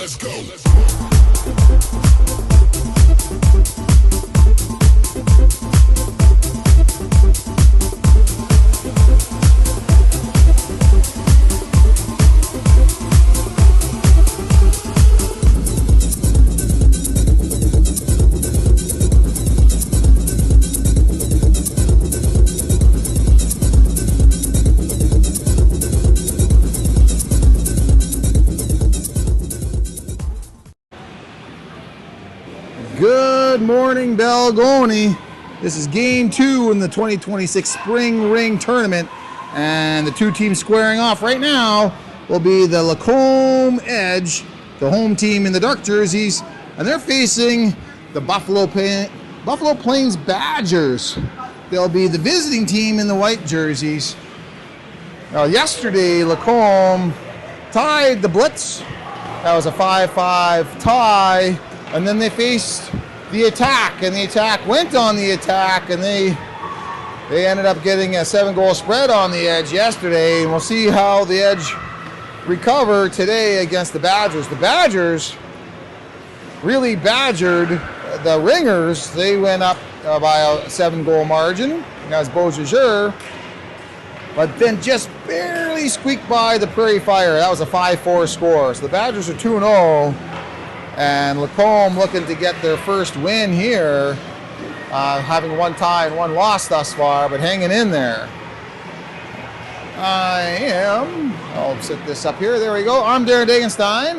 let's go. Good morning, Balgonie. This is game 2 in the 2026 Spring Ring Tournament, and the two teams squaring off right now will be the Lacombe Edge, the home team in the dark jerseys, and they're facing the Buffalo Plains Badgers. They'll be the visiting team in the white jerseys. Now, yesterday, Lacombe tied the Blitz. That was a 5-5 tie. And then they faced the attack, and the attack went on the attack, and they ended up getting a 7-goal spread on the Edge yesterday. And we'll see how the Edge recover today against the Badgers. The Badgers really badgered the Ringers. They went up by a 7-goal margin as Beaujeu, but then just barely squeaked by the Prairie Fire. That was a 5-4 score. So the Badgers are 2-0. And Lacombe looking to get their first win here, having one tie and one loss thus far, but hanging in there. I'll set this up here. There we go. I'm Darren Dagenstein.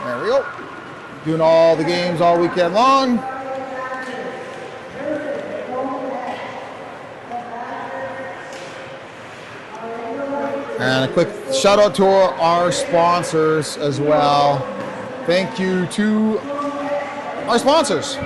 There we go, doing all the games all weekend long. And a quick shout out to our sponsors as well. Thank you to our sponsors.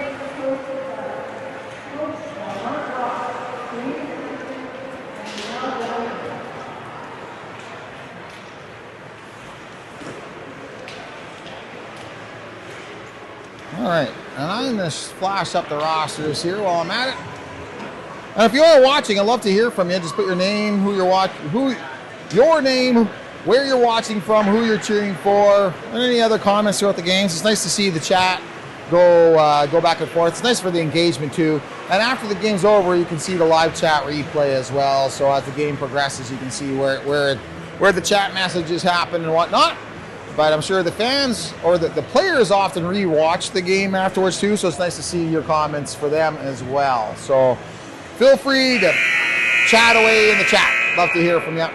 All right, and I'm going to flash up the rosters here while I'm at it. And if you are watching, I'd love to hear from you. Just put your name, your name, where you're watching from, who you're cheering for, and any other comments throughout the games. It's nice to see the chat go back and forth. It's nice for the engagement too. And after the game's over, you can see the live chat replay as well. So as the game progresses, you can see where the chat messages happen and whatnot. But I'm sure the fans or the players often re-watch the game afterwards too. So it's nice to see your comments for them as well. So feel free to chat away in the chat. Love to hear from you.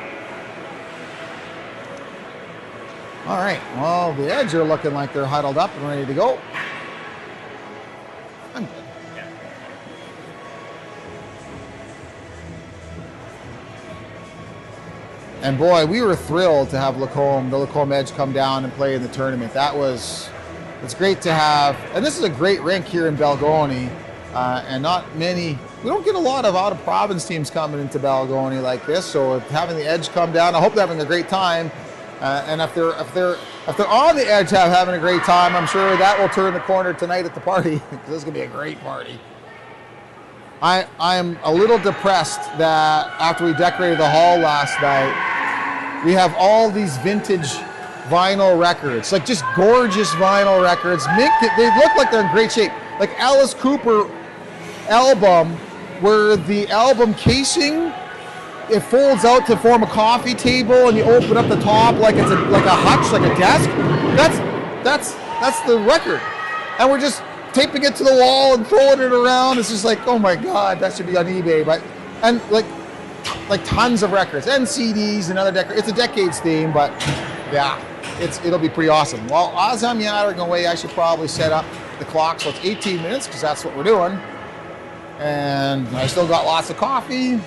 All right, well, the Edge are looking like they're huddled up and ready to go. I'm good. And boy, we were thrilled to have the Lacombe Edge come down and play in the tournament. It's great to have, and this is a great rink here in Balgonie, and we don't get a lot of out-of-province teams coming into Balgonie like this, so having the Edge come down, I hope they're having a great time. And if they're on the Edge having a great time, I'm sure that will turn the corner tonight at the party, because this is going to be a great party. I am a little depressed that after we decorated the hall last night, we have all these vintage vinyl records, like just gorgeous vinyl records. They look like they're in great shape. Like Alice Cooper album, where the album casing, it folds out to form a coffee table, and you open up the top like it's like a hutch, like a desk. That's the record, and we're just taping it to the wall and throwing it around. It's just like, oh my God, that should be on eBay. And like tons of records and CDs and other It's a decades theme, but yeah, it'll be pretty awesome. Well, as I'm yattering away, I should probably set up the clock so it's 18 minutes because that's what we're doing. And I still got lots of coffee.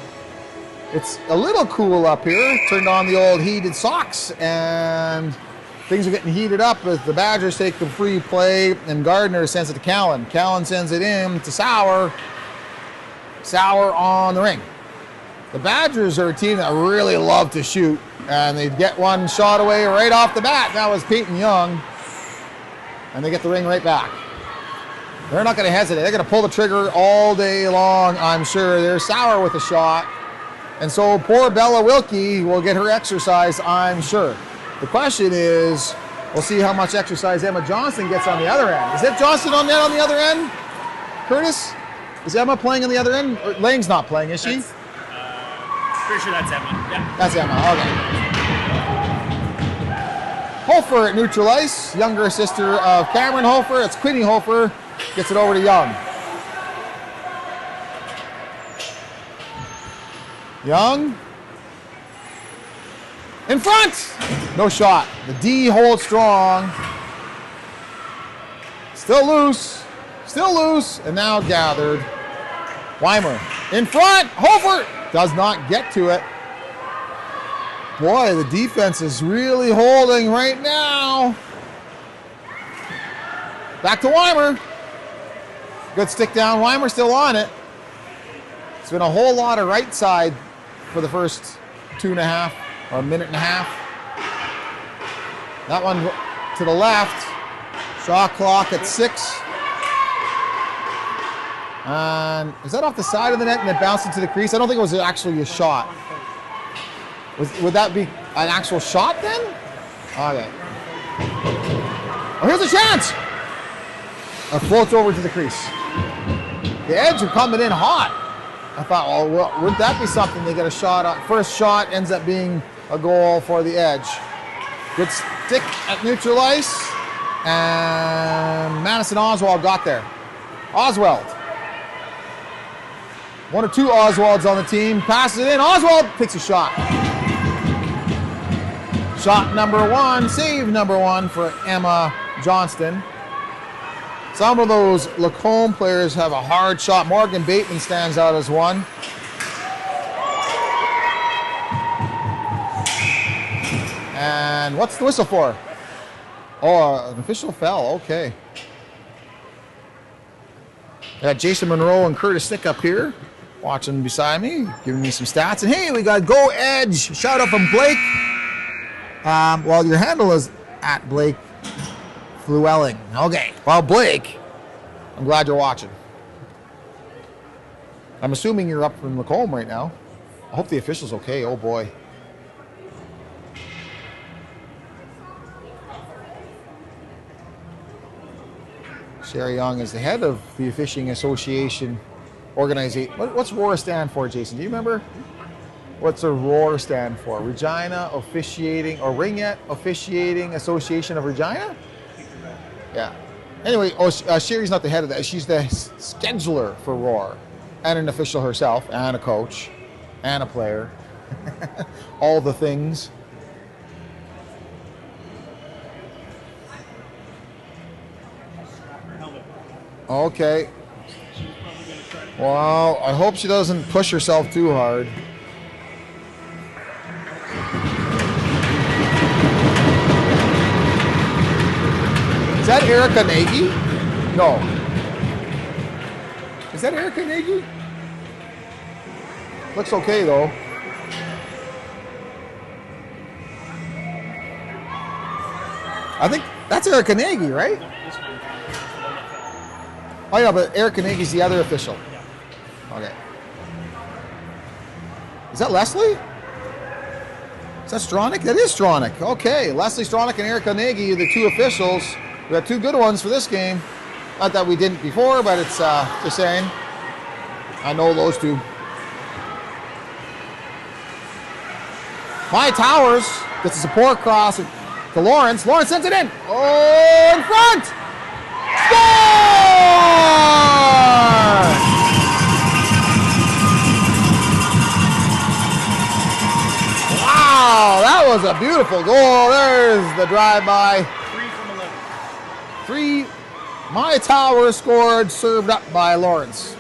It's a little cool up here. Turned on the old heated socks, and things are getting heated up as the Badgers take the free play, and Gardner sends it to Callan. Callan sends it in to Sauer. Sauer on the ring. The Badgers are a team that really love to shoot, and they get one shot away right off the bat. That was Peyton Young, and they get the ring right back. They're not going to hesitate. They're going to pull the trigger all day long, I'm sure. They're Sauer with a shot. And so poor Bella Wilkie will get her exercise, I'm sure. The question is, we'll see how much exercise Emma Johnston gets on the other end. Is it Johnston on net on the other end? Curtis? Is Emma playing on the other end? Lang's not playing, is she? Pretty sure that's Emma. Yeah. That's Emma, okay. Hofer at neutral ice. Younger sister of Cameron Hofer. It's Quinny Hofer. Gets it over to Young. Young. In front! No shot. The D holds strong. Still loose. Still loose. And now gathered. Weimer. In front. Hofer does not get to it. Boy, the defense is really holding right now. Back to Weimer. Good stick down. Weimer still on it. It's been a whole lot of right side for the first 2.5 or a minute and a half. That one to the left. Shot clock at 6. And is that off the side of the net and it bounced into the crease? I don't think it was actually a shot. Would that be an actual shot then? Okay. Oh, here's a chance! It floats over to the crease. The Edge are coming in hot. I thought, oh, well, wouldn't that be something? They get a shot. First shot ends up being a goal for the Edge. Good stick at neutral ice. And Madison Oswald got there. Oswald. One or two Oswalds on the team. Passes it in. Oswald takes a shot. Shot number 1. Save number 1 for Emma Johnston. Some of those Lacombe players have a hard shot. Morgan Bateman stands out as one. And what's the whistle for? Oh, an official foul. Okay. Got Jason Monroe and Curtis Stick up here, watching beside me, giving me some stats. And hey, we got Go Edge. Shout out from Blake. Well, your handle is at Blake Fluelling. Okay. Well, Blake, I'm glad you're watching. I'm assuming you're up from Lacombe right now. I hope the official's okay. Oh, boy. Sherry Young is the head of the Officiating Association organization. What's ROAR stand for, Jason? Do you remember? What's a ROAR stand for? Regina Officiating, or Ringette Officiating Association of Regina? Yeah. Anyway, Sherry's not the head of that. She's the scheduler for ROAR, and an official herself, and a coach, and a player. All the things. Okay. Well, I hope she doesn't push herself too hard. Is that Erica Nagy? No. Is that Erica Nagy? Looks okay though. I think that's Erica Nagy, right? Oh yeah, but Erica Nagy's the other official. Okay. Is that Leslie? Is that Stronach? That is Stronach. Okay, Leslie Stronach and Erica Nagy are the two officials. We got two good ones for this game. Not that we didn't before, but it's just saying. I know those two. My Towers gets a support cross to Lawrence. Lawrence sends it in. Oh, in front! Score! Wow, that was a beautiful goal. There's the drive-by. 3 from 11. 3. My Tower scored, served up by Lawrence.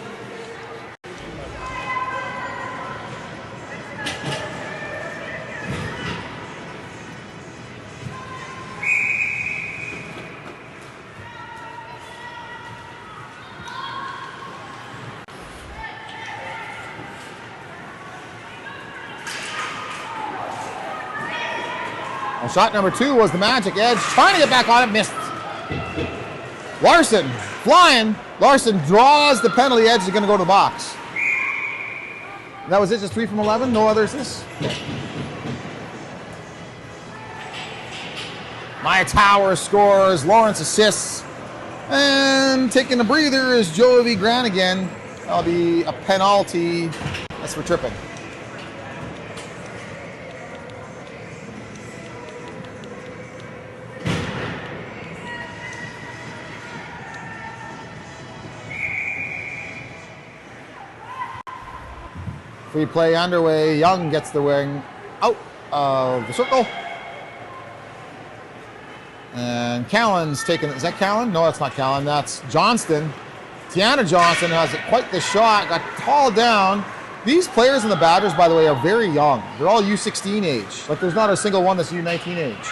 Well, shot number 2 was the Magic Edge. Trying to get back on it, missed. Larson, flying. Larson draws the penalty. Edge is going to go to the box. That was it, just 3 from 11? No other assists? Maya Tower scores. Lawrence assists. And taking a breather is Jovi Grant again. That'll be a penalty. That's for tripping. Free play underway. Young gets the wing out of the circle. And Callan's taking it. Is that Callan? No, that's not Callan. That's Johnston. Tiana Johnston has quite the shot. Got hauled down. These players in the Badgers, by the way, are very young. They're all U16 age. Like, there's not a single one that's U19 age.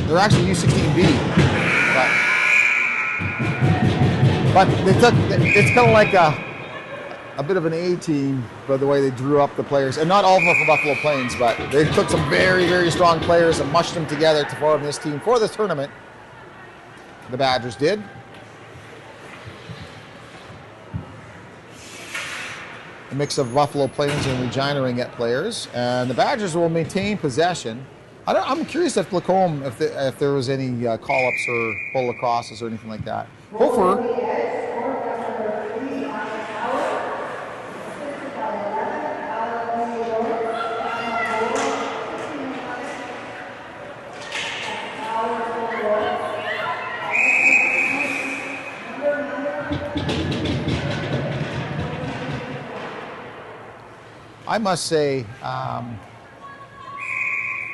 They're actually U16B. But they took, it's kind of like a bit of an A team by the way they drew up the players. And not all of them are from Buffalo Plains, but they took some very, very strong players and mushed them together to form this team for this tournament. The Badgers did. A mix of Buffalo Plains and Regina Ringette players. And the Badgers will maintain possession. I'm curious if Lacombe, if there was any call-ups or pull lacrosses or anything like that. Hofer. I must say,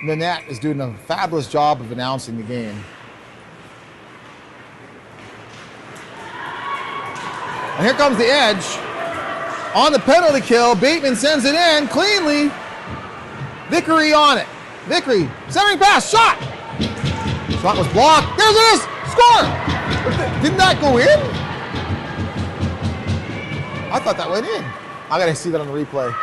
Nanette is doing a fabulous job of announcing the game. And here comes the edge. On the penalty kill, Bateman sends it in cleanly. Vickery on it. Vickery, centering pass, shot! Shot was blocked. There it is! Score! Didn't that go in? I thought that went in. I gotta see that on the replay.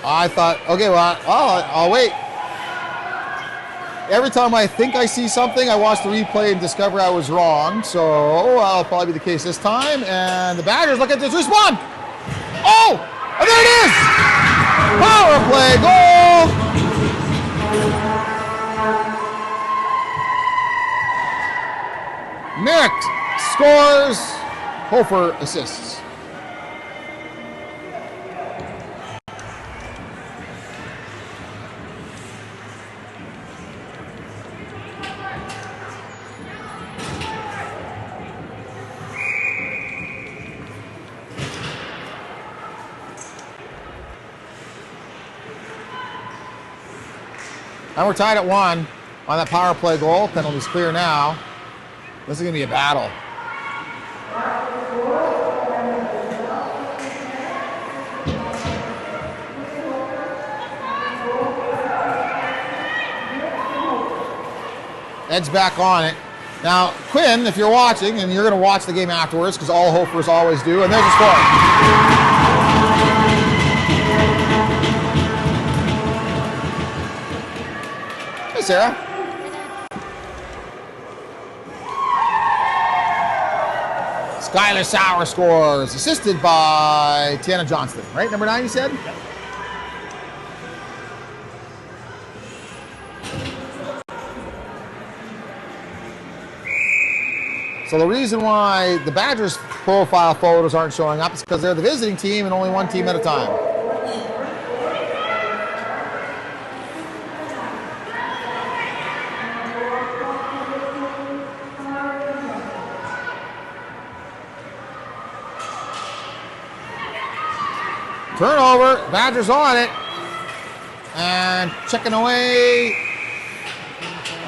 I thought, okay, well, I'll wait. Every time I think I see something, I watch the replay and discover I was wrong. So that'll probably be the case this time. And the Badgers look at this, respond. Oh, and there it is. Power play goal. Merrick scores. Hofer assists. And we're tied at 1 on that power play goal. Penalty's clear now. This is going to be a battle. Ed's back on it. Now, Quinn, if you're watching, and you're going to watch the game afterwards, because all Hofers always do, and there's a score. Sarah. Skylar Sauer scores, assisted by Tiana Johnston, right? Number 9, you said? Yep. So the reason why the Badgers profile photos aren't showing up is because they're the visiting team and only one team at a time. Turnover, Badgers on it, and checking away.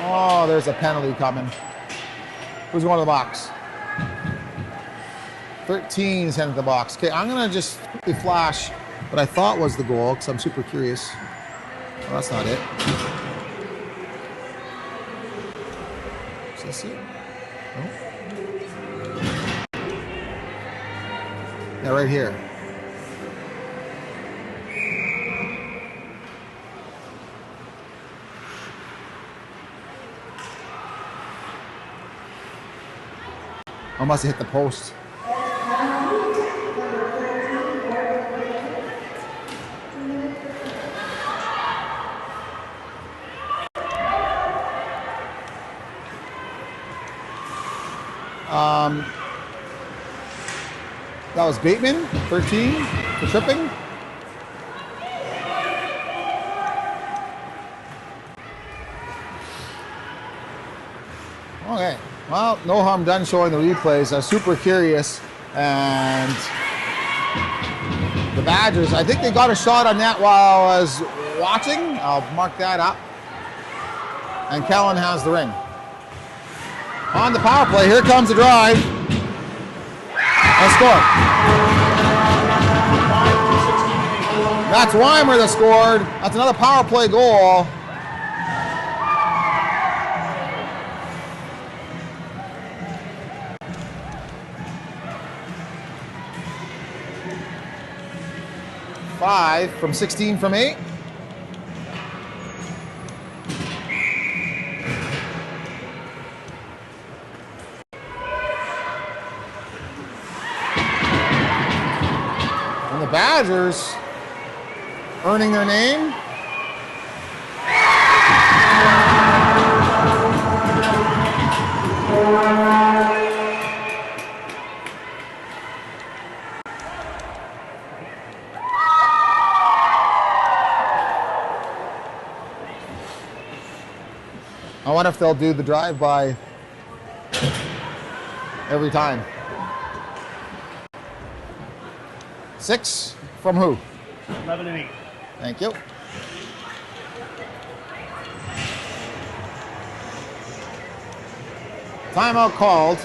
Oh, there's a penalty coming. Who's going to the box? 13 is heading to the box. Okay, I'm going to just quickly flash what I thought was the goal, because I'm super curious. Well, that's not it. Is this it? No? Yeah, right here. I must have hit the post. That was Bateman, 13 for tripping. Okay, well, no harm done showing the replays. I was super curious, and the Badgers, I think they got a shot on that while I was watching. I'll mark that up. And Kellen has the ring. On the power play, here comes the drive. And score. That's Weimer that scored. That's another power play goal. Five from 16 from 8. And the Badgers earning their name. I wonder if they'll do the drive-by every time. 6 from who? 11 and 8. Thank you. Timeout called.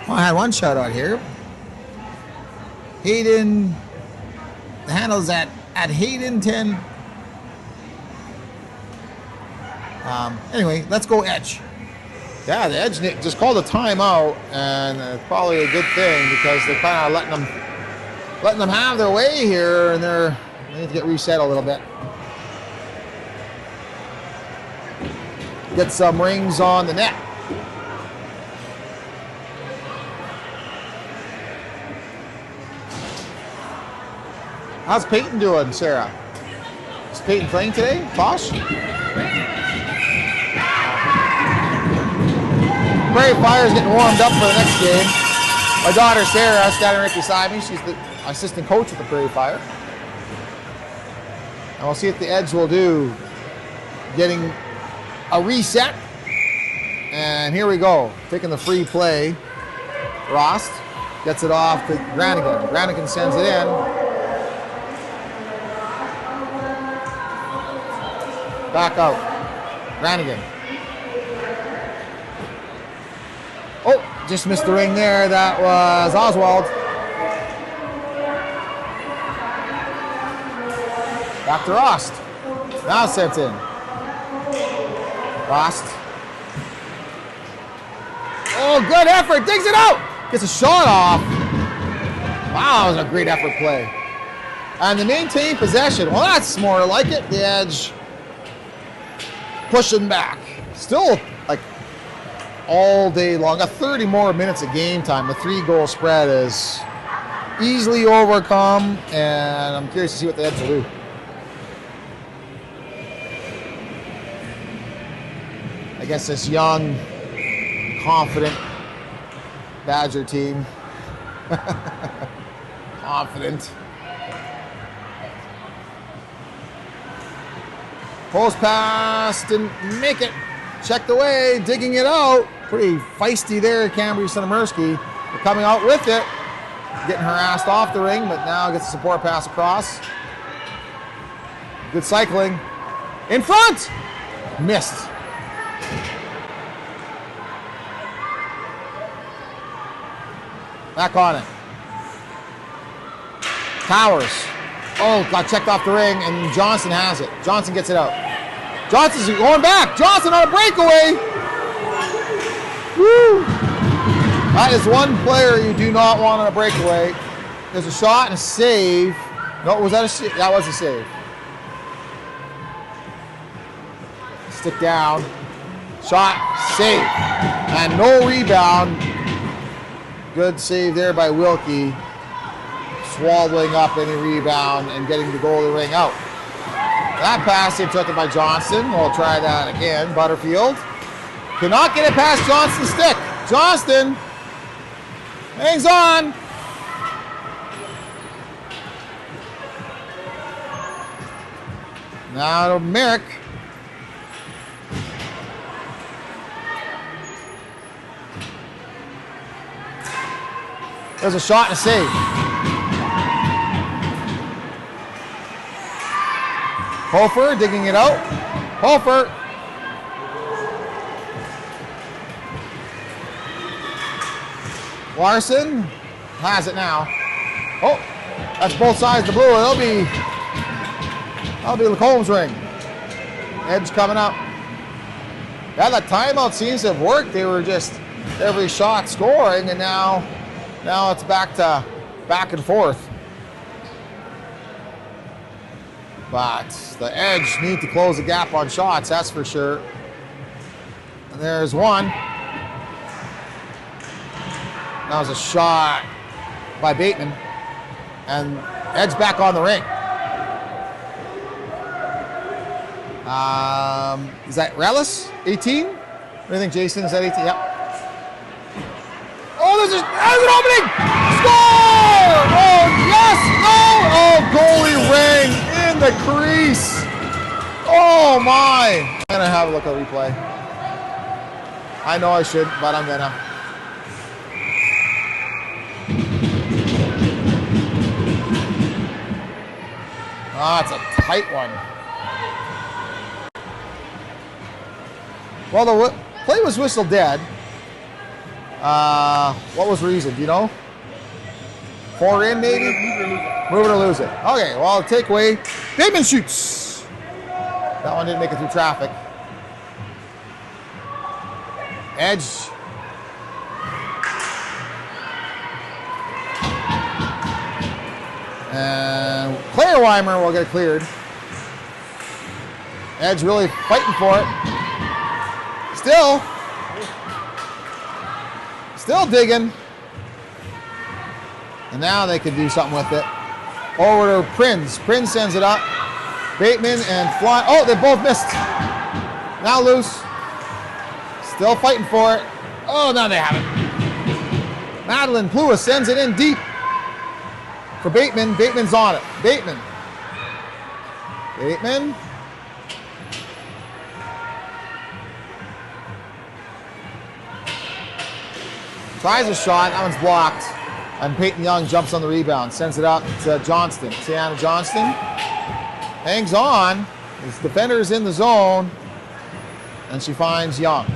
Well, I had one shout out here. Hayden, the handle's at Hayden 10. Anyway, let's go Edge. Yeah, the Edge just called a timeout, and it's probably a good thing because they're kind of letting them have their way here, and they need to get reset a little bit. Get some rings on the net. How's Peyton doing, Sarah? Is Peyton playing today? Bosch? Prairie Fire's getting warmed up for the next game. My daughter Sarah standing right beside me. She's the assistant coach at the Prairie Fire. And we'll see if the Edge will do getting a reset. And here we go. Taking the free play. Rost gets it off to Granigan. Granigan sends it in. Back out. Granigan. Oh, just missed the ring there. That was Oswald. Back to Rost. Now sent in. Rost. Oh, good effort. Digs it out. Gets a shot off. Wow, that was a great effort play. And the maintain possession. Well, that's more like it. The Edge pushing back. Still like all day long. Got 30 more minutes of game time. The 3-goal spread is easily overcome, and I'm curious to see what the Edge will do. I guess this young, confident Badger team. Confident. Post pass, didn't make it. Checked away, digging it out. Pretty feisty there, Cambry Sinamerski. They're coming out with it. Getting harassed off the ring, but now gets a support pass across. Good cycling. In front! Missed. Back on it. Towers. Oh, got checked off the ring, and Johnson has it. Johnson gets it out. Johnson's going back. Johnson on a breakaway. Woo! That is one player you do not want on a breakaway. There's a shot and a save. No, was that a save? That was a save. Stick down. Shot, save. And no rebound. Good save there by Wilkie. Swallowing up any rebound and getting the goal to ring out. That pass intercepted by Johnston. We'll try that again. Butterfield cannot get it past Johnston's stick. Johnston hangs on. Now to Merrick. There's a shot and a save. Hofer digging it out. Hofer. Larson has it now. Oh, that's both sides of the blue. That'll be Lacombe's ring. Edge coming up. Yeah, that timeout seems to have worked. They were just every shot scoring, and now it's back and forth. But the Edge need to close the gap on shots, that's for sure. And there's one. That was a shot by Bateman. And Edge back on the ring. Is that Relis? 18? What do you think, Jason? Is that 18? Yep. Oh, there's an opening! Score! Oh, yes! No! Oh, goalie ring in the crease. Oh, my. I'm going to have a look at the replay. I know I should, but I'm going to. Ah, it's a tight one. Well, the play was whistled dead. What was the reason? Do you know? 4 in, maybe? Move it or lose it. Okay, well, takeaway. Bateman shoots. That one didn't make it through traffic. Edge. And Weimer will get it cleared. Edge really fighting for it. Still digging. And now they can do something with it. Over to Prinz. Prinz sends it up. Bateman and Fly. Oh, they both missed. Now loose. Still fighting for it. Oh, now they have it. Madeline Plua sends it in deep for Bateman. Bateman's on it. Bateman. Tries a shot. That one's blocked. And Peyton Young jumps on the rebound. Sends it up to Johnston. Tiana Johnston hangs on. His defender's in the zone. And she finds Young.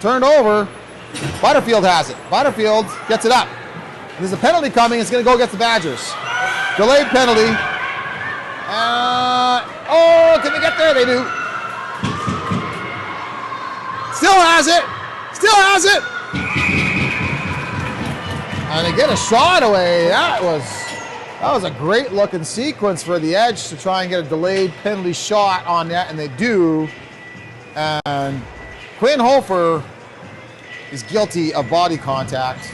Turned over. Butterfield has it. Butterfield gets it up. There's a penalty coming. It's going to go against the Badgers. Delayed penalty. Oh, can they get there? They do. Still has it. And they get a shot away. That was a great looking sequence for the Edge to try and get a delayed penalty shot on that, and they do. And Quinn Hofer is guilty of body contact.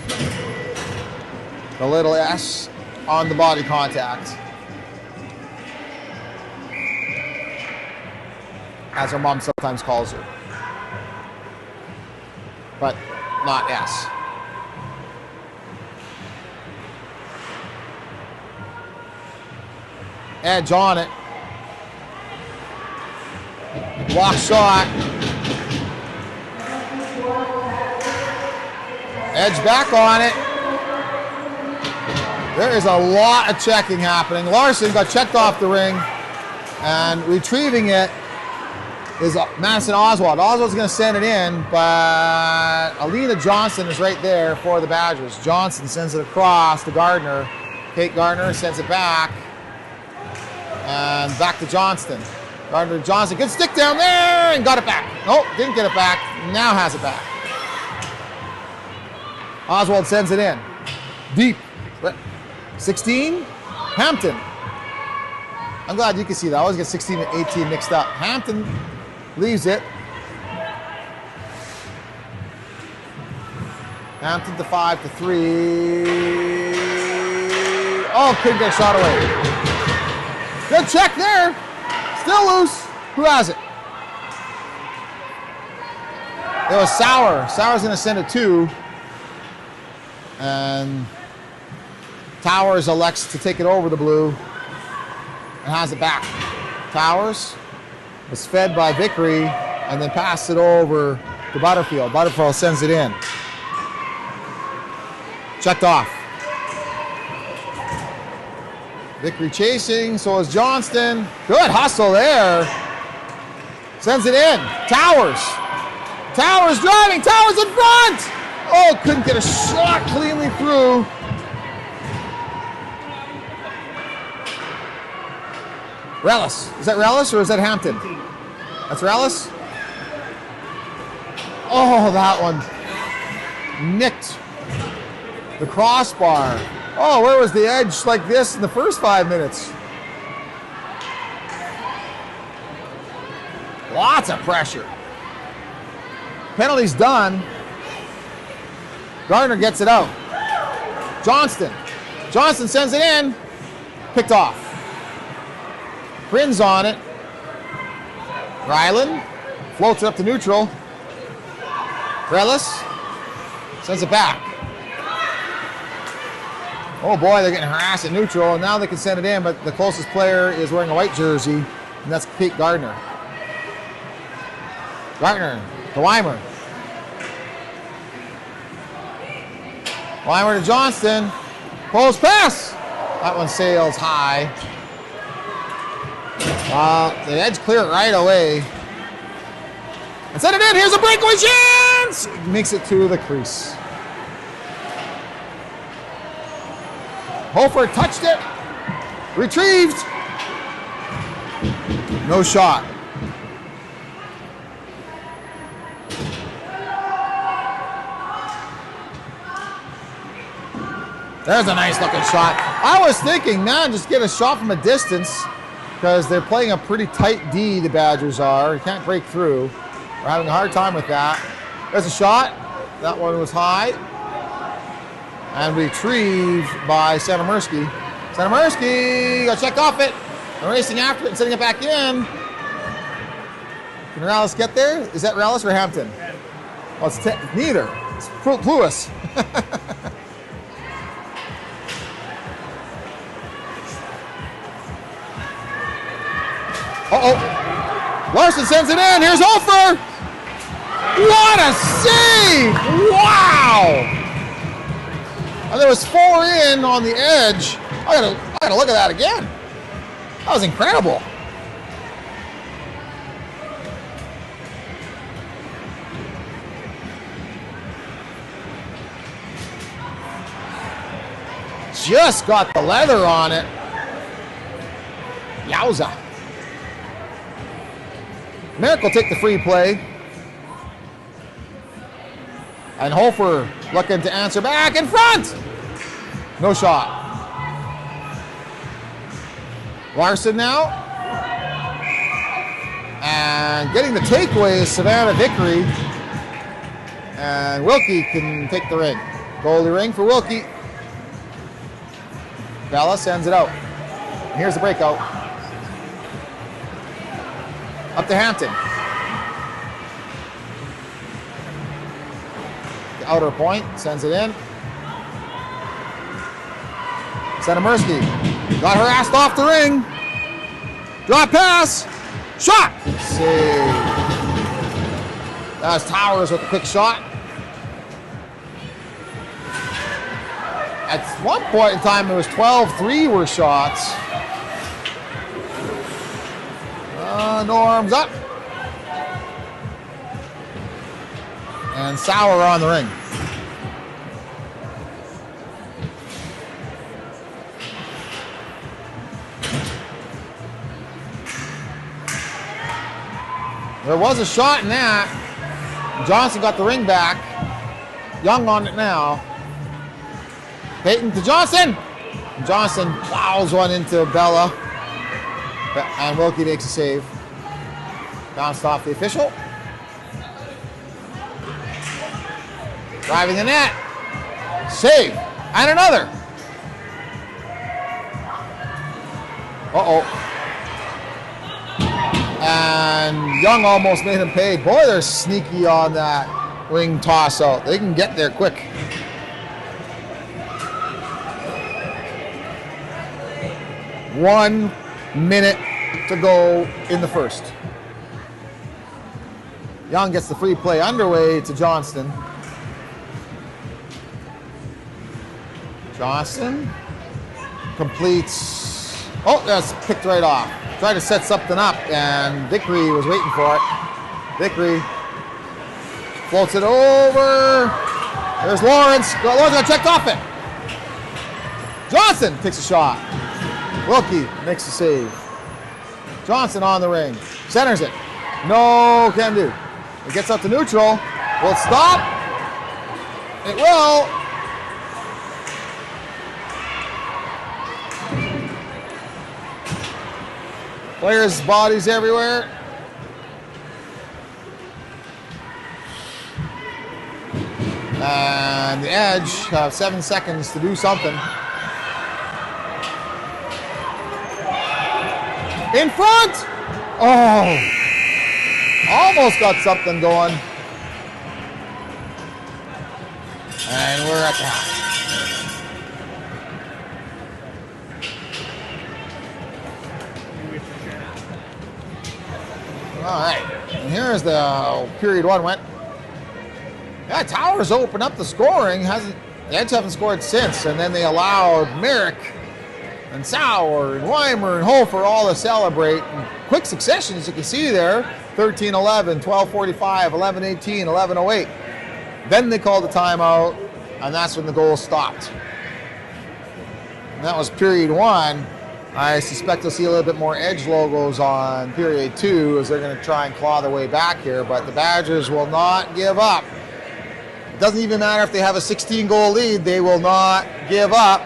The little S on the body contact. As her mom sometimes calls her. But not S. Edge on it. Block shot. Edge back on it. There is a lot of checking happening. Larson got checked off the ring, and retrieving it is Madison Oswald. Oswald's going to send it in, but Alina Johnson is right there for the Badgers. Johnson sends it across to Gardner. Kate Gardner sends it back, and back to Johnston. Gardner Johnson, good stick down there, and got it back. Nope, didn't get it back. Now has it back. Oswald sends it in. Deep. 16, Hampton. I'm glad you can see that. I always get 16 and 18 mixed up. Hampton leaves it. Hampton to 5 to 3. Oh, couldn't get a shot away. Good check there. Still loose. Who has it? It was Sauer. Sauer's going to send it 2. And Towers elects to take it over the blue and has it back. Towers was fed by Vickery and then passed it over to Butterfield. Butterfield sends it in. Checked off. Vickery chasing, so is Johnston. Good hustle there. Sends it in. Towers. Towers driving. Towers in front. Oh, couldn't get a shot cleanly through. Rellis. Is that Rellis or is that Hampton? That's Rellis? Oh, that one nicked the crossbar. Oh, where was the edge like this in the first 5 minutes? Lots of pressure. Penalty's done. Gardner gets it out. Johnston. Johnston sends it in. Picked off. Prin's on it. Ryland floats it up to neutral. Rellis sends it back. Oh boy, they're getting harassed at neutral, and now they can send it in, but the closest player is wearing a white jersey, and that's Kate Gardner. Gardner to Weimer. Weimer to Johnston. Post pass. That one sails high. The edge clear it right away. And send it in. Here's a breakaway chance. Makes it to the crease. Hofer touched it. Retrieved. No shot. There's a nice looking shot. I was thinking, man, just get a shot from a distance because they're playing a pretty tight D, the Badgers are. You can't break through. We're having a hard time with that. There's a shot. That one was high. And retrieved by Santamirsky. Santamirsky got checked off it. And racing after it and sending it back in. Can Rallis get there? Is that Rallis or Hampton? Well, it's neither. It's Pluis. Uh-oh. Larson sends it in. Here's Hofer. What a save! Wow! And there was 4 in on the edge. I gotta look at that again. That was incredible. Just got the leather on it. Yowza. Merrick will take the free play. And Hofer looking to answer back in front. No shot. Larson now. And getting the takeaway is Savannah Vickery. And Wilkie can take the ring. Goalie ring for Wilkie. Bella sends it out. And here's the breakout. Up to Hampton. The outer point, sends it in. Santamirsky got harassed off the ring. Drop pass. Shot. Save. That was Towers with a quick shot. At one point in time, it was 12-3 were shots. Norm's up. And Sauer on the ring. There was a shot in that. Johnson got the ring back. Young on it now. Payton to Johnson. Johnson plows one into Bella. And Wilkie makes a save. Bounced off the official. Driving the net. Save. And another. Uh-oh. And Young almost made him pay. Boy, they're sneaky on that wing toss out. They can get there quick. One minute to go in the first. Young gets the free play underway to Johnston. Johnston completes. Oh, that's picked right off. Tried to set something up, and Vickery was waiting for it. Vickery floats it over. There's Lawrence. Lawrence got checked off it. Johnson takes a shot. Wilkie makes a save. Johnson on the ring. Centers it. No can do. It gets up to neutral. Will it stop? It will. Players' bodies everywhere. And the Edge have 7 seconds to do something. In front! Oh! Almost got something going. And we're at the half. All right, and here's the period one went. Yeah, Towers opened up the scoring. The Edge haven't scored since, and then they allowed Merrick and Sauer and Weimer and Hofer all to celebrate in quick succession, as you can see there. 13-11, 12-45, 11-18, 11-08. Then they called the timeout, and that's when the goal stopped. And that was period one. I suspect you'll see a little bit more Edge logos on period two as they're going to try and claw their way back here, but the Badgers will not give up. It doesn't even matter if they have a 16-goal lead, they will not give up.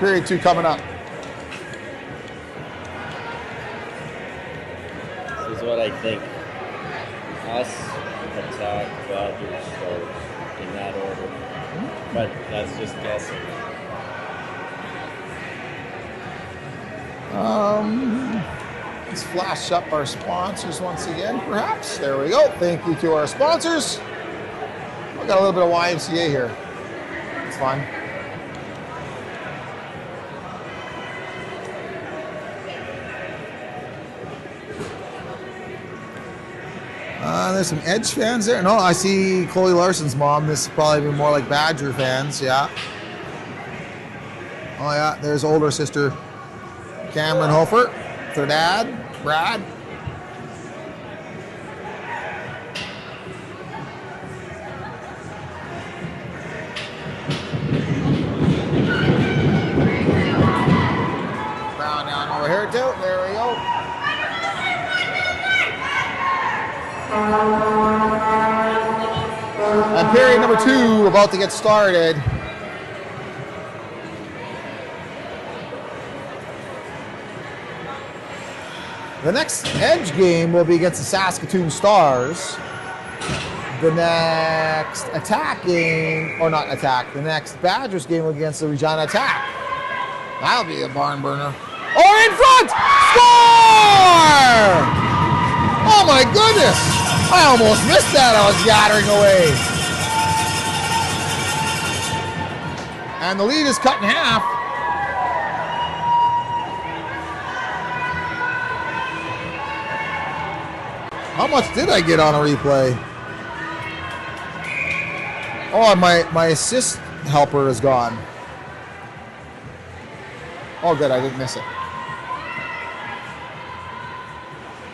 Period two coming up. This is what I think. Us, attack, Badgers, Stars, in that order. But that's just guessing. Let's flash up our sponsors once again, perhaps. There we go. Thank you to our sponsors. We got a little bit of YMCA here. It's fun. There's some Edge fans there. No, I see Chloe Larson's mom. This is probably more like Badger fans, yeah. Oh yeah, there's older sister Cameron Hofer. Their dad, Brad. Brown down over here too. There we go. And period number two about to get started. The next Edge game will be against the Saskatoon Stars. The next attack game, or not attack, the next Badgers game will be against the Regina Attack. That'll be a barn burner. Oh, in front! Score! Oh my goodness! I almost missed that. I was yattering away. And the lead is cut in half. How much did I get on a replay? Oh, my assist helper is gone. Oh, good. I didn't miss it.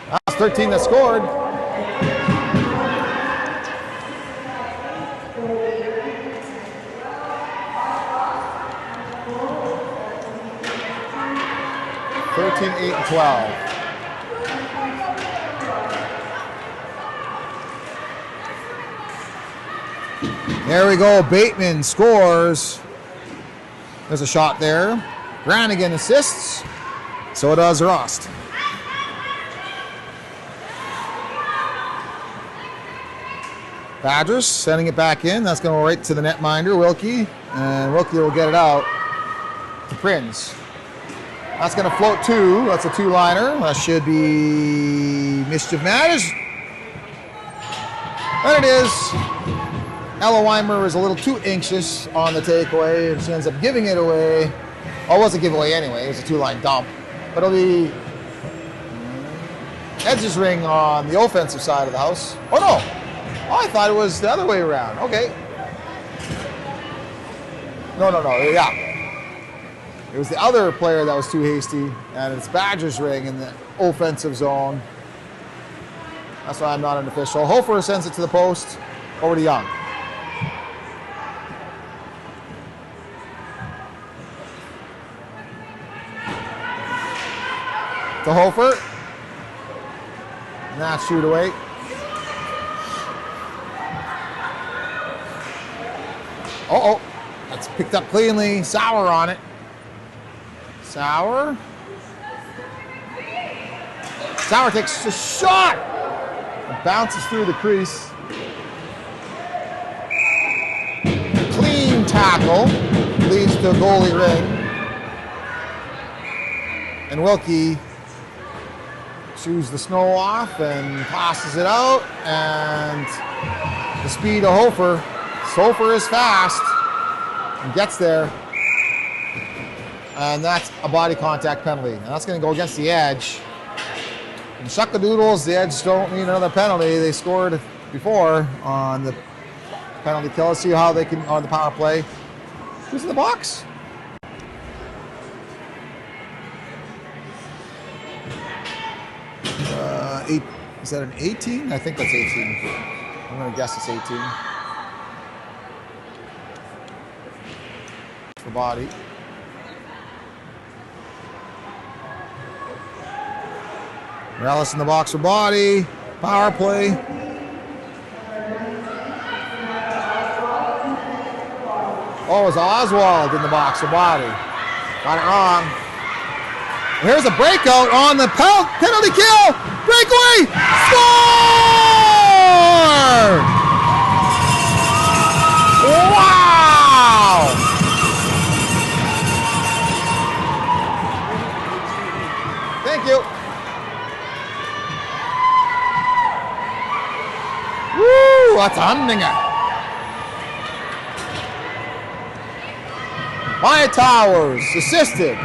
That's 13 that scored. (13, 8, and 12). There we go. Bateman scores. There's a shot there. Brannigan assists. So does Rost. Badgers sending it back in. That's going to go right to the netminder, Wilkie. And Wilkie will get it out to Prinz. That's going to float two. That's a two-liner. That should be Mischief Matters. And it is. Ella Weimer is a little too anxious on the takeaway, and she ends up giving it away. Well, it was a giveaway anyway. It was a two-line dump. But it'll be Edge's ring on the offensive side of the house. Oh, no. Oh, I thought it was the other way around. Okay. No. Yeah. It was the other player that was too hasty, and it's Badger's ring in the offensive zone. That's why I'm not an official. Hofer sends it to the post. Over to Young. To Hofer. And that's shoot away. Uh-oh. That's picked up cleanly. Sauer on it. Sauer takes a shot. It bounces through the crease. Clean tackle. Leads to a goalie ring. And Wilkie chews the snow off and passes it out. And the speed of Hofer. Hofer is fast and gets there. And that's a body contact penalty. And that's going to go against the Edge. And Shuckadoodles, the Edge don't need another penalty. They scored before on the penalty kill. Let's see how they can on the power play. Who's in the box? Is that an 18? I think that's 18. I'm going to guess it's 18. For body. Morales in the box for body. Power play. Oh, it was Oswald in the box for body. Got it wrong. Here's a breakout on the penalty kill. Breakaway. Score! Wow! Thank you. Woo! That's a humdinger. Maya Towers assisted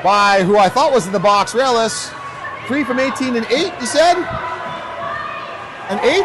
by who I thought was in the box, Relis. 3 from 18 and 8, you said? An 8?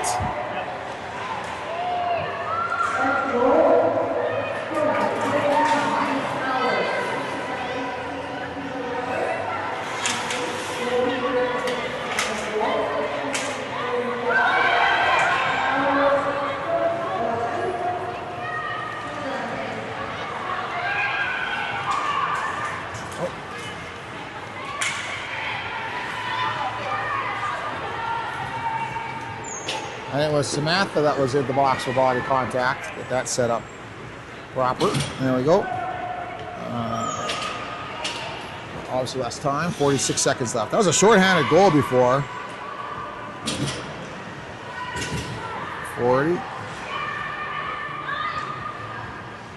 And it was Samantha that was in the box for body contact. Get that set up proper. There we go. Obviously less time. 46 seconds left. That was a shorthanded goal before. 40.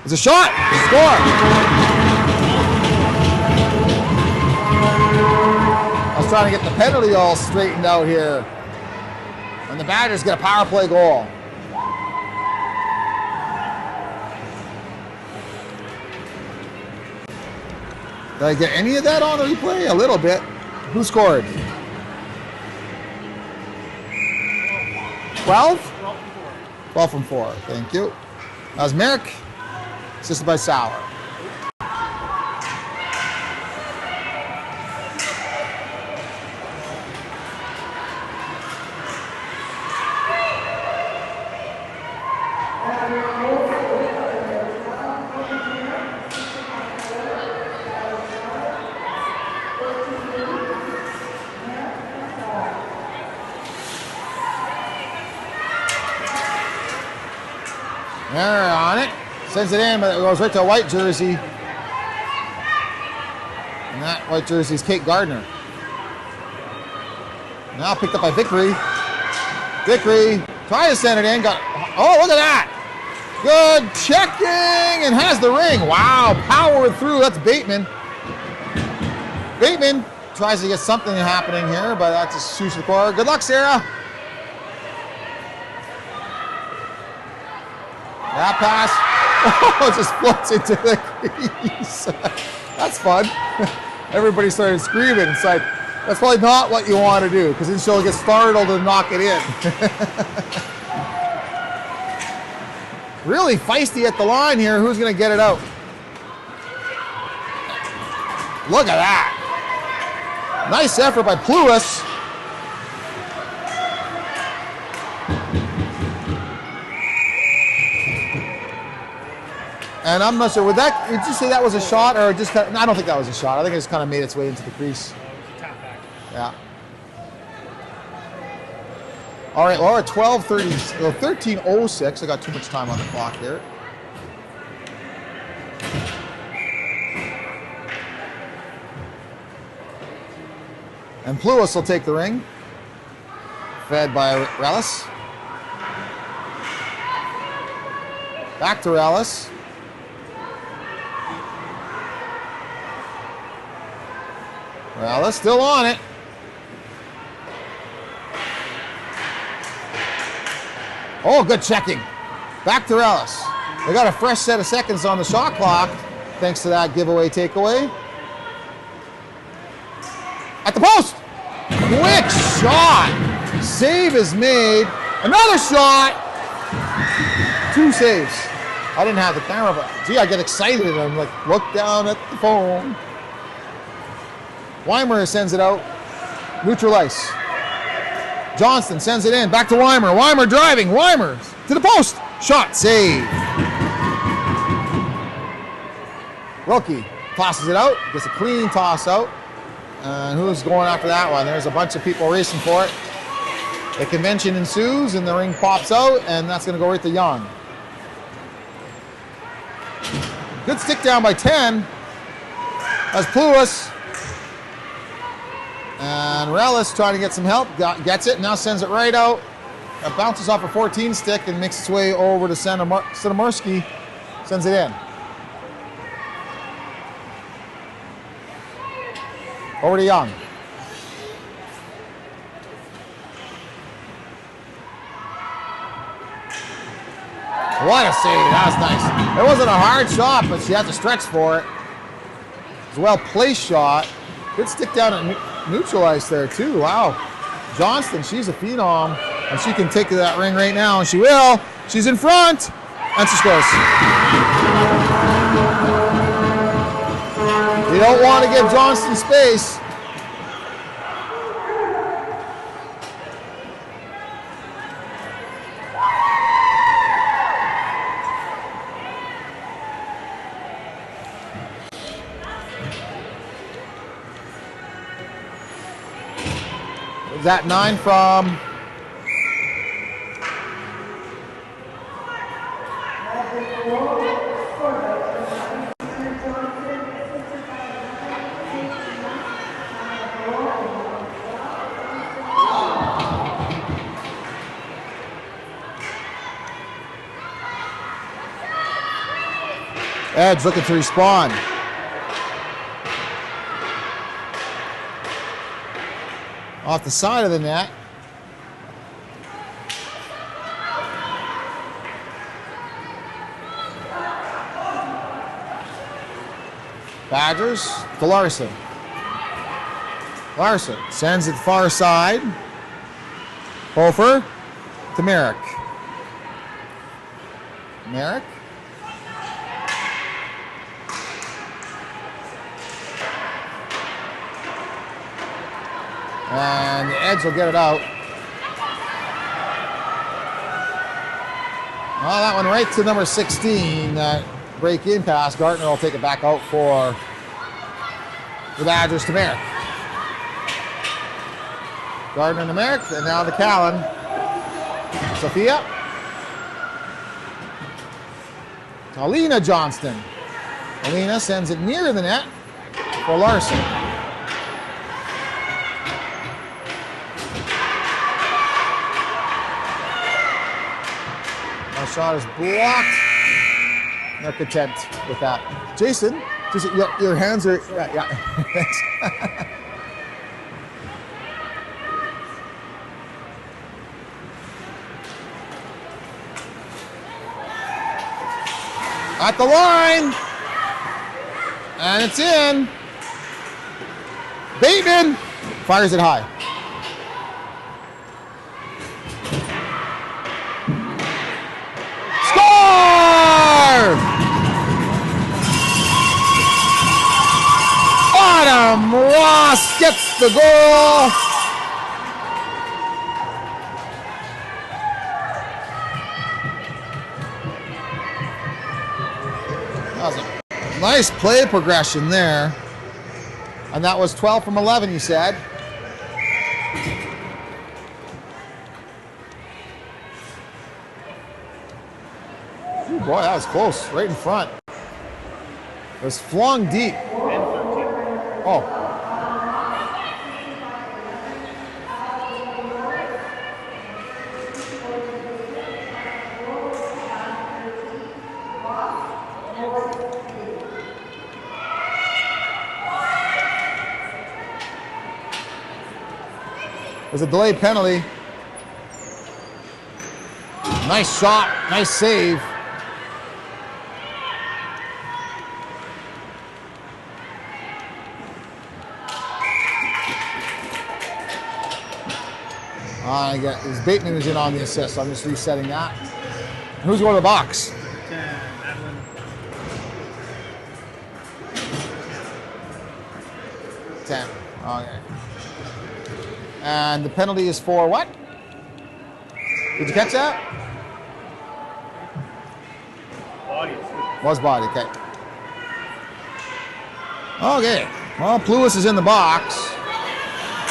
It's a shot! Score! I was trying to get the penalty all straightened out here. And the Badgers get a power play goal. Did I get any of that on the replay? A little bit. Who scored? 12? 12 from 4. Thank you. That was Merrick, assisted by Sauer. They're on it. Sends it in, but it goes right to a white jersey. And that white jersey is Kate Gardner. Now picked up by Vickery. Vickery trying to send it in. Oh, look at that. Good checking and has the ring. Wow, powered through. That's Bateman. Bateman tries to get something happening here, but that's a shoots to the core. Good luck, Sarah. That pass. Oh, it just floats into the crease. That's fun. Everybody started screaming. It's like, that's probably not what you want to do, because then she'll get startled and knock it in. Really feisty at the line here. Who's going to get it out? Look at that. Nice effort by Pluis. And I'm not sure, did you say that was a shot or just kind of, no, I don't think that was a shot. I think it just kind of made its way into the crease. Yeah. All right, well, we're at 13:06. I got too much time on the clock there. And Pluis will take the ring. Fed by Relis. Back to Relis. Relis still on it. Oh, good checking. Back to Relis. They got a fresh set of seconds on the shot clock, thanks to that giveaway takeaway. At the post! Quick shot! Save is made. Another shot! 2 saves. I didn't have the camera, but gee, I get excited and I'm like, look down at the phone. Weimer sends it out. Neutral ice. Johnston sends it in. Back to Weimer. Weimer driving. Weimer to the post. Shot. Save. Wilkie tosses it out. Gets a clean toss out. And who's going after that one? There's a bunch of people racing for it. The convention ensues and the ring pops out, and that's going to go right to Young. Good stick down by 10. That's Pluis. And Relis trying to get some help. Gets it, now sends it right out. It bounces off a 14 stick and makes its way over to Senomarski. Sends it in. Over to Young. What a save. That was nice. It wasn't a hard shot, but she had to stretch for it. It was a well-placed shot. Good stick down and neutralized there, too. Wow. Johnston, she's a phenom, and she can take to that ring right now, and she will. She's in front, and she scores. You don't want to give Johnston space. Is that 9 from? Edge looking to respond. Off the side of the net. Badgers to Larson. Larson sends it far side. Hofer to Merrick. Merrick. And the Edge will get it out. Well, that one right to number 16. That break-in pass. Gartner will take it back out for the Badgers to Merrick. Gardner to Merrick, and now to Callan. Sophia. To Alina Johnston. Alina sends it near the net for Larson. shot is blocked. They're content with that. Jason, your hands are, yeah. Thanks. At the line. And it's in. Bateman fires it high. Score! Adam Ross gets the goal. That was a nice play progression there. And that was 12 from 11, you said. Ooh, boy, that was close. Right in front. It was flung deep. Oh. There's a delayed penalty. Nice shot, nice save. I got his Bateman was in on the assist, so I'm just resetting that. Who's going to the box? 10. Okay. And the penalty is for what? Did you catch that? Body. Was body, okay. Okay. Well, Pluis is in the box.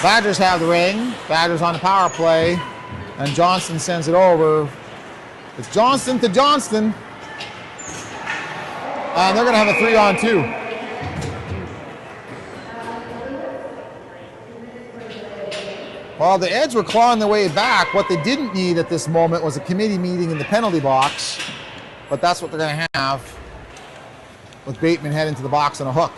Badgers have the ring. Badgers on the power play. And Johnston sends it over. It's Johnston to Johnston. And they're going to have a 3-on-2. Well, the Edge were clawing their way back. What they didn't need at this moment was a committee meeting in the penalty box. But that's what they're going to have with Bateman heading to the box on a hook.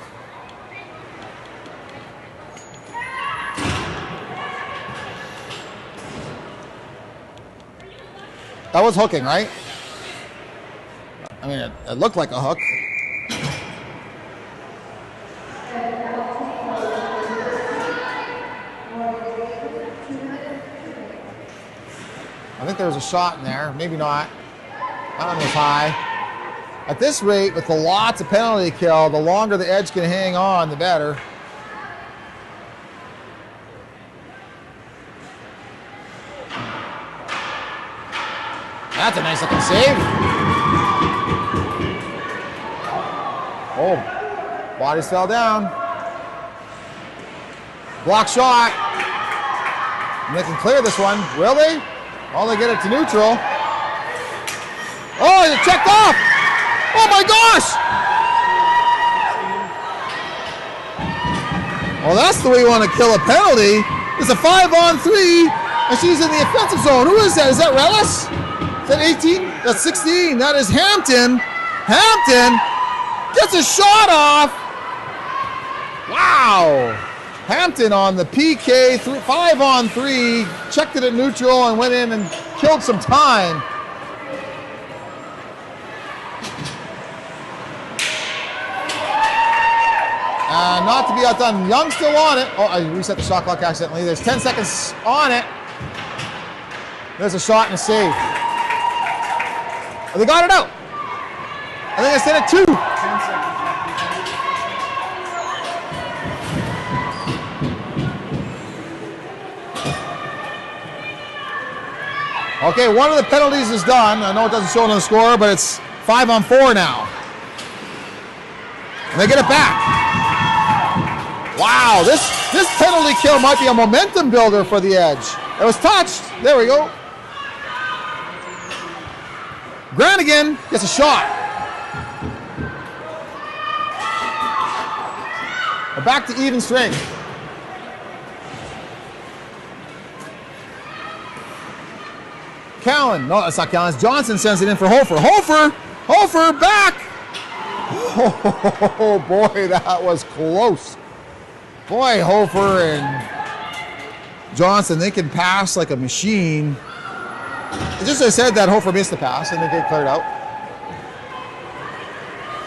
That was hooking, right? I mean, it looked like a hook. I think there was a shot in there. Maybe not. That one was high. At this rate, with the lots of penalty kill, the longer the Edge can hang on, the better. That's a nice looking save. Oh, bodies fell down. Block shot. And they can clear this one. Will they? Oh, they get it to neutral. Oh, it checked off. Oh my gosh. Well, that's the way you want to kill a penalty. It's a 5-on-3, and she's in the offensive zone. Who is that? Is that Relis? Is that 18? That's 16. That is Hampton. Hampton gets a shot off. Wow. Hampton on the PK, 5-on-3, checked it at neutral and went in and killed some time. Not to be outdone. Young still on it. Oh, I reset the shot clock accidentally. There's 10 seconds on it. There's a shot and a save. Oh, they got it out. I think I said it 2. 10 seconds. Okay, one of the penalties is done. I know it doesn't show on the score, but it's 5-on-4 now. And they get it back. Wow, this penalty kill might be a momentum builder for the Edge. It was touched. There we go. Granigan gets a shot. We're back to even strength. Callan. No, that's not Callan. It's Johnson sends it in for Hofer. Hofer back. Oh, boy, that was close. Boy, Hofer and Johnson, they can pass like a machine. Just as I said that, Hofer missed the pass and they get cleared out.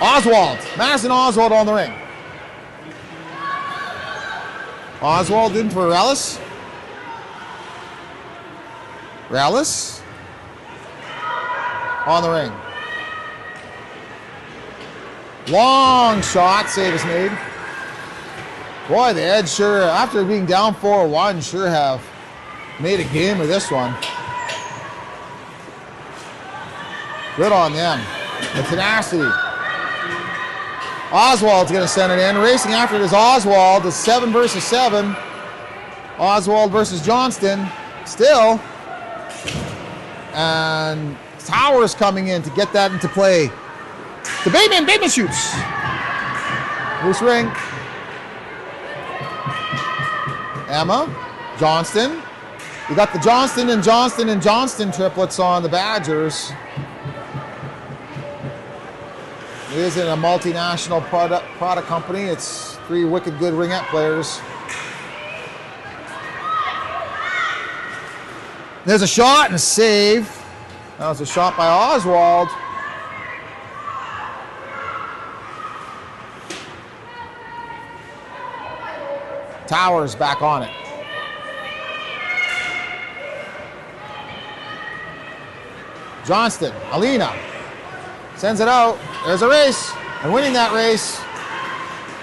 Oswald. Madison Oswald on the ring. Oswald in for Rallis. Rallis on the ring. Long shot, save is made. Boy, the Edge sure, after being down 4-1, sure have made a game of this one. Good on them. The tenacity. Oswald's going to send it in. Racing after it is Oswald. It's 7 versus 7. Oswald versus Johnston. Still. And Towers coming in to get that into play. The Bateman shoots. Loose ring. Emma. Johnston. We got the Johnston and Johnston triplets on the Badgers. It isn't a multinational product company. It's 3 wicked good ringette players. There's a shot and a save. That was a shot by Oswald. Towers back on it. Johnston, Alina. Sends it out. There's a race. And winning that race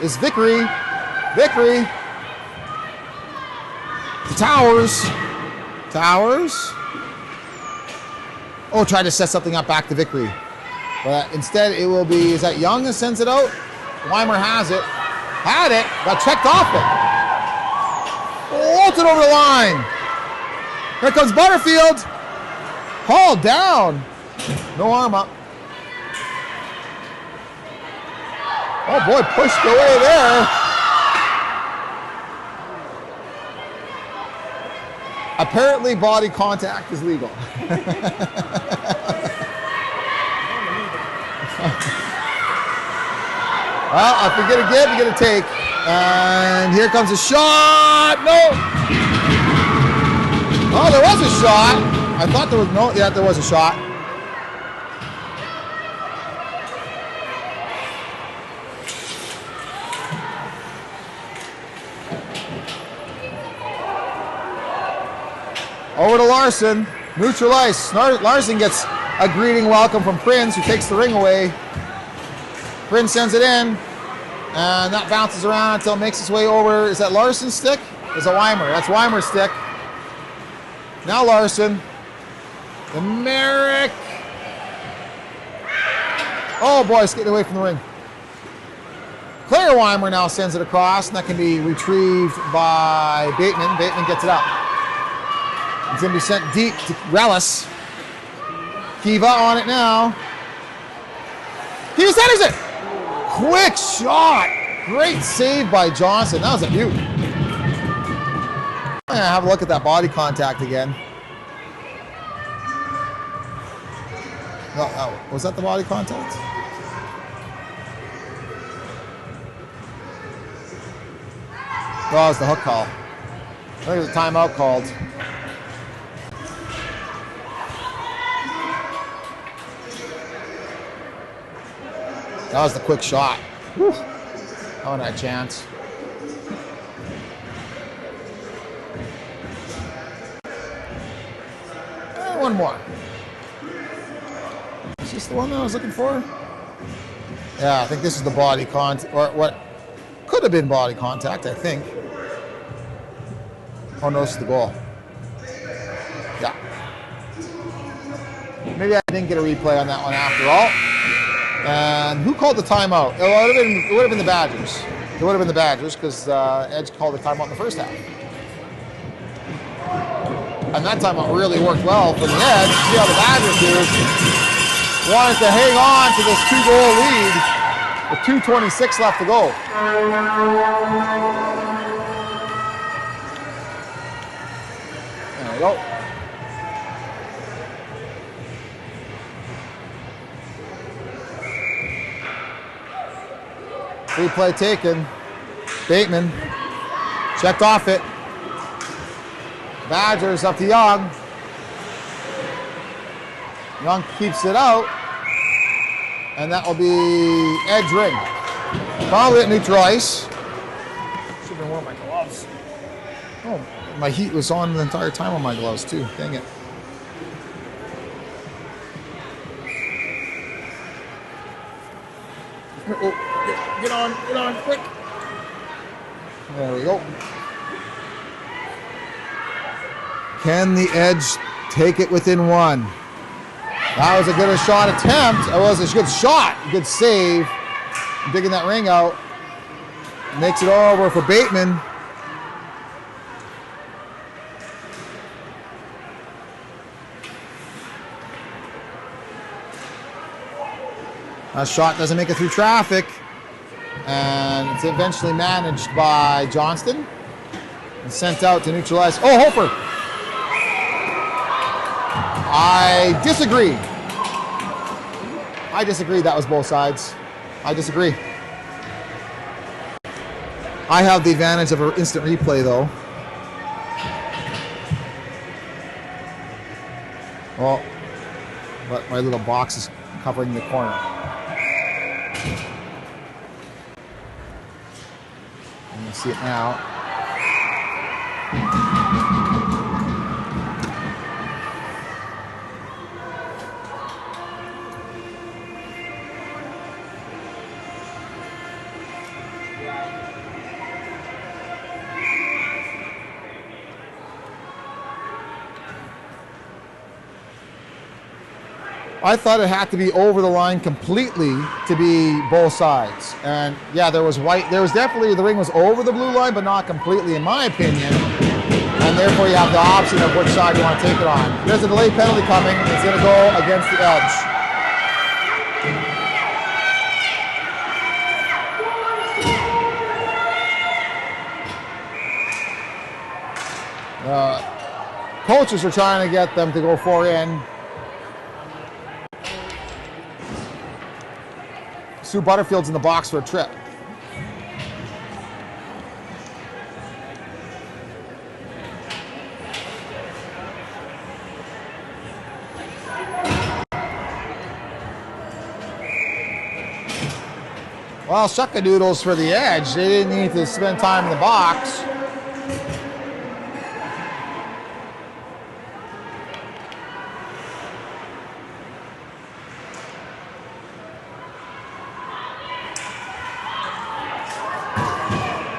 is Vickery. Vickery. Towers. Towers. Oh, tried to set something up back to Vickery. But instead it will be, is that Young that sends it out? Weimer has it. Had it. Got checked off it. Bolted over the line. Here comes Butterfield. Hauled down. No arm up. Oh boy, pushed away there. Apparently body contact is legal. Well, if you get a give, you get a take. And here comes a shot. No. Oh, there was a shot. I thought there was no, yeah, there was a shot. Over to Larson, neutral ice. Larson gets a greeting welcome from Prince, who takes the ring away. Prince sends it in, and that bounces around until it makes its way over. Is that Larson's stick? Is it Weimer? That's Weimer's stick. Now Larson. The Merrick. Oh boy, it's getting away from the ring. Claire Weimer now sends it across, and that can be retrieved by Bateman. Bateman gets it up. It's going to be sent deep to Rellis. Kiva on it now. Kiva centers it. Quick shot. Great save by Johnson. That was a beaut. I'm going to have a look at that body contact again. Was that the body contact? Oh, it was the hook call. I think it was a timeout called. That was the quick shot. Whew. That one had a chance. And one more. Is this the one that I was looking for? Yeah, I think this is the body contact, or what could have been body contact, I think. Oh no, this is the goal. Yeah. Maybe I didn't get a replay on that one after all. And who called the timeout? It would have been the Badgers. It would have been the Badgers because Edge called the timeout in the first half. And that timeout really worked well for the Edge. See how the Badgers do. Wanted to hang on to this 2-goal lead with 2:26 left to go. There we go. Free play taken. Bateman checked off it. Badgers up to Young. Young keeps it out. And that will be edge ring. Probably at neutral ice. Should have worn my gloves. Oh, my heat was on the entire time on my gloves too. Dang it. Oh, get on, quick. There we go. Can the Edge take it within one? That was a good shot attempt. It was a good shot, good save. Digging that ring out. Makes it over for Bateman. That shot doesn't make it through traffic. And it's eventually managed by Johnston. And sent out to neutralize. Oh, Hofer! I disagree. That was both sides. I disagree. I have the advantage of an instant replay, though. Well, but my little box is covering the corner. You see it now. I thought it had to be over the line completely to be both sides. And yeah, there was white. There was definitely, the ring was over the blue line, but not completely, in my opinion. And therefore, you have the option of which side you want to take it on. There's a delayed penalty coming. It's going to go against the Edge. Coaches are trying to get them to go 4 in. Sue Butterfield's in the box for a trip. Well, shuckadoodles for the Edge. They didn't need to spend time in the box.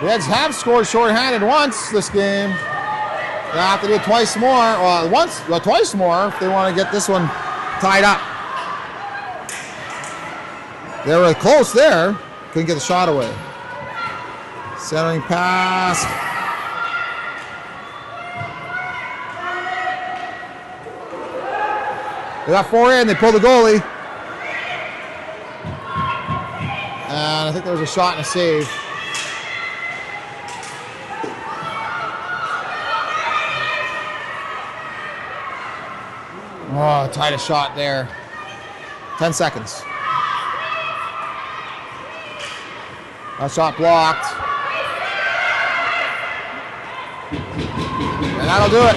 The Edge have scored shorthanded once this game. They have to do it twice more. Twice more if they want to get this one tied up. They were close there. Couldn't get the shot away. Centering pass. They got 4 in. They pulled the goalie. And I think there was a shot and a save. Oh, tied a shot there. 10 seconds. That shot blocked. And that'll do it.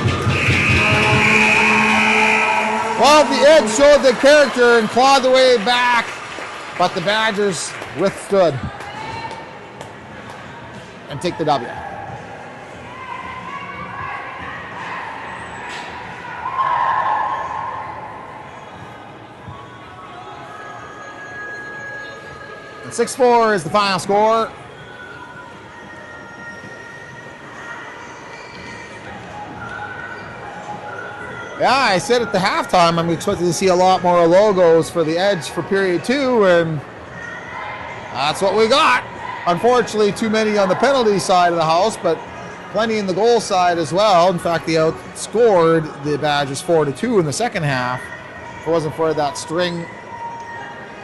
Well, the Edge showed the character and clawed the way back, but the Badgers withstood and take the W. And 6-4 is the final score. Yeah, I said at the halftime I'm expecting to see a lot more logos for the Edge for period 2, and that's what we got. Unfortunately, too many on the penalty side of the house, but plenty in the goal side as well. In fact, they outscored the Badgers 4-2 in the second half. If it wasn't for that string,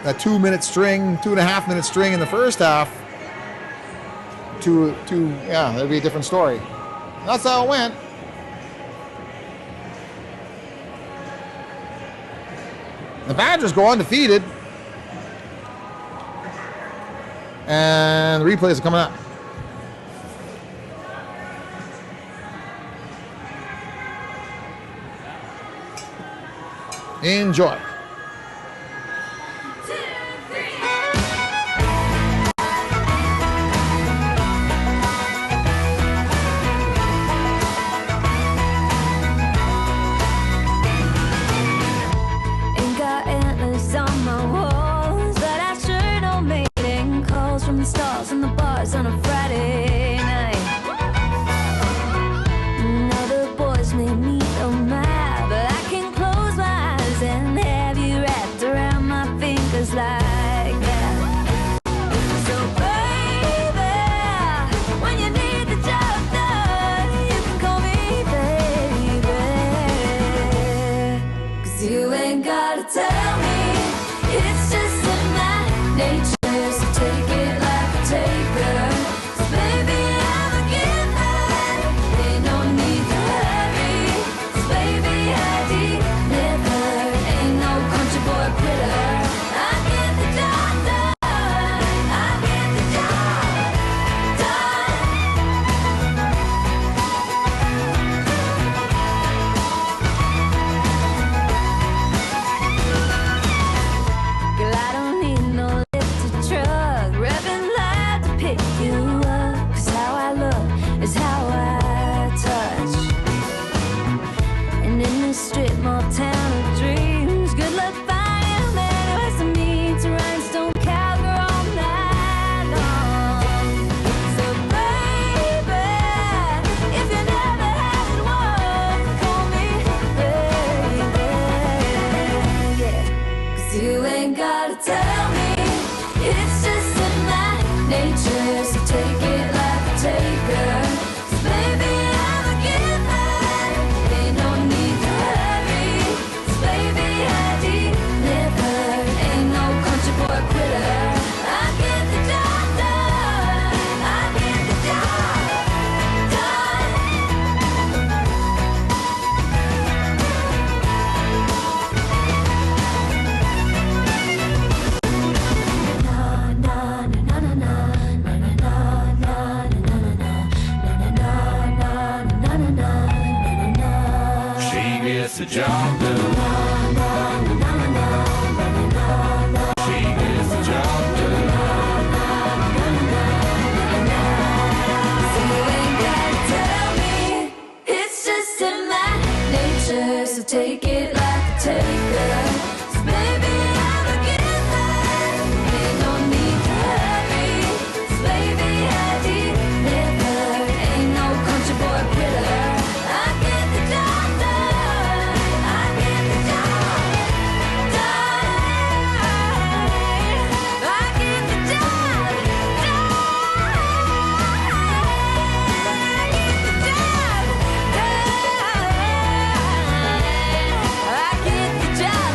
that 2-minute string, 2.5-minute string in the first half, yeah, that'd be a different story. That's how it went. The Badgers go undefeated. And the replays are coming up. Enjoy. Ain't got antlers on my walls, but I sure don't make any calls from the stalls and the bars on a Friday night. Now the boys made me so mad, but I can close my eyes and have you wrapped around my fingers like that. So baby, when you need the job done, you can call me baby. 'Cause you ain't gotta tell me, it's just in my nature, so take it like a taker. 'Cause baby, I'm a giver, ain't no need to hurry. 'Cause baby, I deliver, ain't no country boy quitter. I get the job done, I get the job done. Girl, I don't need no lifted truck, revving loud to pick you up. 'Cause how I look is how I touch. And in this strip mall town of dreams, good luck finding a man who has to meet to rhinestone cowgirl all night long. So baby, if you never had one, call me baby, yeah. 'Cause you ain't gotta tell me, it's just in my nature, so take it like a taker. 'Cause baby, I'm a giver, ain't no need to hurry. 'Cause baby, I deliver, ain't no country boy quitter. I get the job done, I get the job done. She gets the job done. She gets the job done. So you ain't gotta tell me, it's just in my nature, so take it like a taker. 'Cause baby, I'm a giver, ain't no need to hurry. 'Cause baby, I deliver, ain't no country boy quitter. I get the job done, I get the job done. I get the job done. I get the job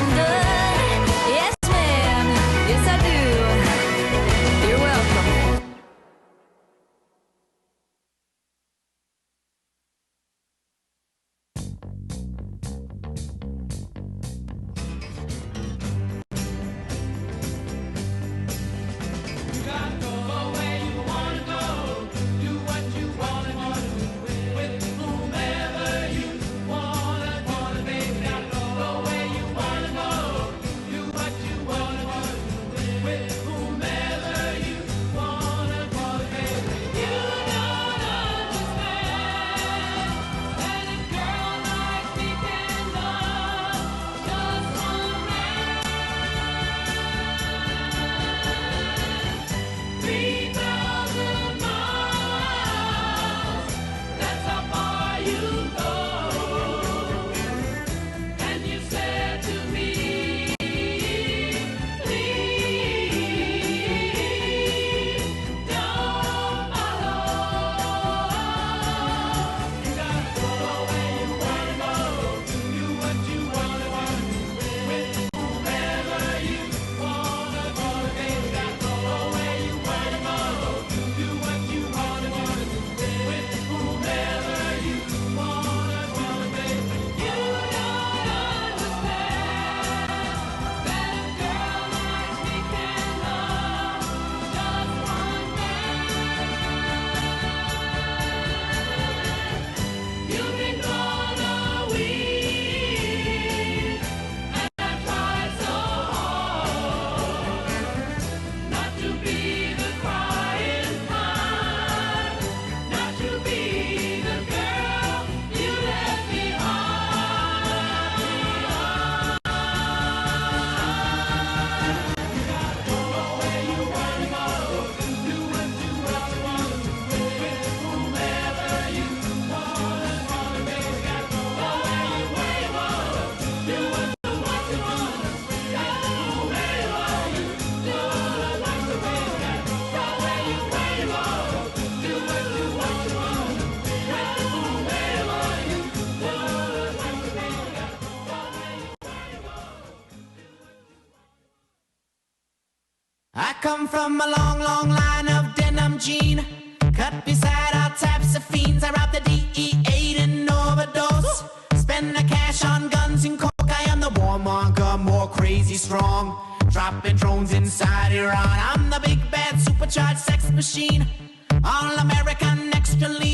come from a long, long line of denim jean. Cut beside all types of fiends. I robbed the DEA and overdose. Spend the cash on guns and coke. I am the warmonger, more crazy strong. Dropping drones inside Iran. I'm the big bad supercharged sex machine. All American, extra lean.